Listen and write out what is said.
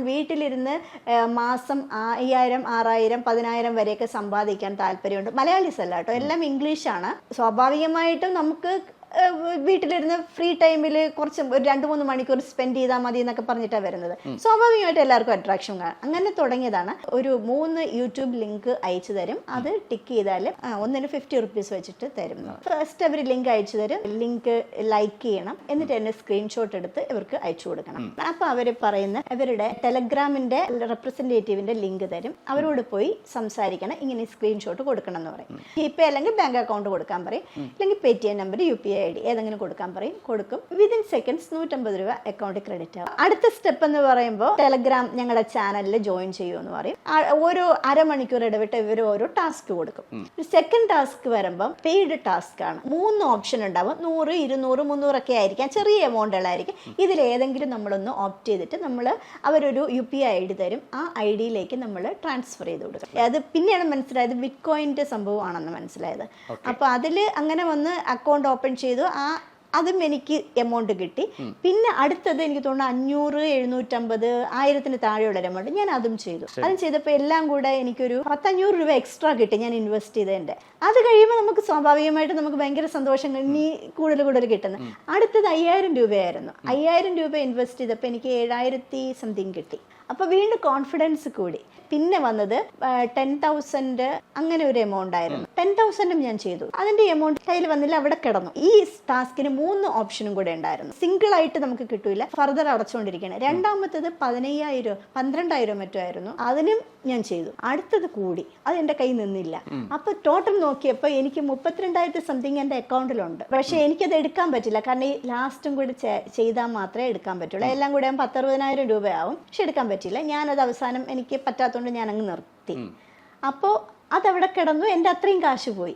വീട്ടിലിരുന്ന് മാസം 5000, 6000, 10000 വരെയൊക്കെ സമ്പാദിക്കാൻ താല്പര്യമുണ്ട്. മലയാളീസ് അല്ല കേട്ടോ, എല്ലാം ഇംഗ്ലീഷാണ്. സ്വാഭാവികമായിട്ടും നമുക്ക് വീട്ടിലിരുന്ന് ഫ്രീ ടൈമിൽ കുറച്ച് ഒരു 2-3 മണിക്കൂർ സ്പെൻഡ് ചെയ്താൽ മതി എന്നൊക്കെ പറഞ്ഞിട്ടാണ് വരുന്നത്. സ്വാഭാവികമായിട്ട് എല്ലാവർക്കും അട്രാക്ഷൻ കാണും. അങ്ങനെ തുടങ്ങിയതാണ്. ഒരു 3 യൂട്യൂബ് ലിങ്ക് അയച്ചു തരും. അത് ടിക്ക് ചെയ്താൽ ഒന്നിന് 50 റുപ്പീസ് വെച്ചിട്ട് തരും. ഫസ്റ്റ് അവർ ലിങ്ക് അയച്ചു തരും. ലിങ്ക് ലൈക്ക് ചെയ്യണം, എന്നിട്ട് തന്നെ സ്ക്രീൻഷോട്ട് എടുത്ത് ഇവർക്ക് അയച്ചു കൊടുക്കണം. അപ്പൊ അവർ പറയുന്ന ഇവരുടെ ടെലഗ്രാമിന്റെ റെപ്രസെന്റേറ്റീവിന്റെ ലിങ്ക് തരും. അവരോട് പോയി സംസാരിക്കണം, ഇങ്ങനെ സ്ക്രീൻഷോട്ട് കൊടുക്കണം എന്ന് പറയും. ജിപേ അല്ലെങ്കിൽ ബാങ്ക് അക്കൗണ്ട് കൊടുക്കാൻ പറയും, അല്ലെങ്കിൽ പേടിഎം നമ്പർ, UPI ID ഏതെങ്കിലും കൊടുക്കാൻ പറയും. കൊടുക്കും. വിതിൻ സെക്കൻഡ്സ് 150 രൂപ അക്കൗണ്ടിൽ ക്രെഡിറ്റ് ആവും. അടുത്ത സ്റ്റെപ്പ് എന്ന് പറയുമ്പോൾ ടെലഗ്രാം ഞങ്ങളുടെ ചാനലിൽ ജോയിൻ ചെയ്യുമെന്ന് പറയും. ഓരോ അരമണിക്കൂർ ഇടവിട്ട് ഇവർ ഓരോ ടാസ്ക് കൊടുക്കും. സെക്കൻഡ് ടാസ്ക് വരുമ്പോൾ പെയ്ഡ് ടാസ്ക് ആണ്. 3 ഓപ്ഷൻ ഉണ്ടാവും. 100, 200, 300 ഒക്കെ ആയിരിക്കാം, ചെറിയ എമൗണ്ടുകളായിരിക്കും. ഇതിലേതെങ്കിലും നമ്മളൊന്ന് ഓപ്റ്റ് ചെയ്തിട്ട് അവരൊരു UPI ID തരും. ആ IDയിലേക്ക് നമ്മൾ ട്രാൻസ്ഫർ ചെയ്ത് കൊടുക്കും. അത് പിന്നെയാണ് മനസ്സിലായത് ബിറ്റ്കോയിൻ്റെ സംഭവമാണെന്ന് മനസ്സിലായത്. അപ്പോൾ അതിൽ അങ്ങനെ വന്ന് അക്കൗണ്ട് ഓപ്പൺ ചെയ്തു. അതും എനിക്ക് എമൗണ്ട് കിട്ടി. പിന്നെ അടുത്തത് എനിക്ക് തോന്നുന്നു 500, 750, 1000 താഴെയുള്ള എമൗണ്ട് ഞാൻ അതും ചെയ്തു. അതും ചെയ്തപ്പോൾ എല്ലാം കൂടെ എനിക്കൊരു 100-500 രൂപ എക്സ്ട്രാ കിട്ടി ഞാൻ ഇൻവെസ്റ്റ് ചെയ്തതിൻ്റെ. അത് കഴിയുമ്പോൾ നമുക്ക് സ്വാഭാവികമായിട്ട് നമുക്ക് ഭയങ്കര സന്തോഷം, ഇനി കൂടുതൽ കിട്ടുന്നത്. അടുത്തത് 5000 രൂപയായിരുന്നു. 5000 രൂപ ഇൻവെസ്റ്റ് ചെയ്തപ്പോൾ എനിക്ക് 7000 സംതിങ് കിട്ടി. അപ്പോൾ വീണ്ടും കോൺഫിഡൻസ് കൂടി. പിന്നെ വന്നത് 10,000 അങ്ങനെ ഒരു എമൗണ്ട് ആയിരുന്നു. 10,000 ഞാൻ ചെയ്തു. അതിന്റെ എമൗണ്ട് കയ്യിൽ വന്നില്ല, അവിടെ കിടന്നു. ഈ ടാസ്കിന് 3 ഓപ്ഷനും കൂടെ ഉണ്ടായിരുന്നു. സിംഗിൾ ആയിട്ട് നമുക്ക് കിട്ടൂല, ഫർദർ അടച്ചുകൊണ്ടിരിക്കുകയാണ്. രണ്ടാമത്തത് 15,000, 12,000 മറ്റോ ആയിരുന്നു. അതിനും ഞാൻ ചെയ്തു. അടുത്തത് കൂടി, അത് എൻ്റെ കയ്യിൽ നിന്നില്ല. അപ്പൊ ടോട്ടൽ നോക്കിയപ്പോൾ എനിക്ക് 32,000 സംതിങ് എൻ്റെ അക്കൗണ്ടിലുണ്ട്. പക്ഷെ എനിക്കത് എടുക്കാൻ പറ്റില്ല, കാരണം ഈ ലാസ്റ്റും കൂടി ചെയ്താൽ മാത്രമേ എടുക്കാൻ പറ്റുള്ളൂ. എല്ലാം കൂടെ 10-60,000 രൂപയാവും. പക്ഷെ എടുക്കാൻ പറ്റില്ല. ഞാനത് അവസാനം എനിക്ക് പറ്റാത്തതുകൊണ്ട് ഞാൻ അങ്ങ് നിർത്തി. അപ്പോൾ അതവിടെ കിടന്നു. എൻ്റെ അത്രയും കാശ് പോയി.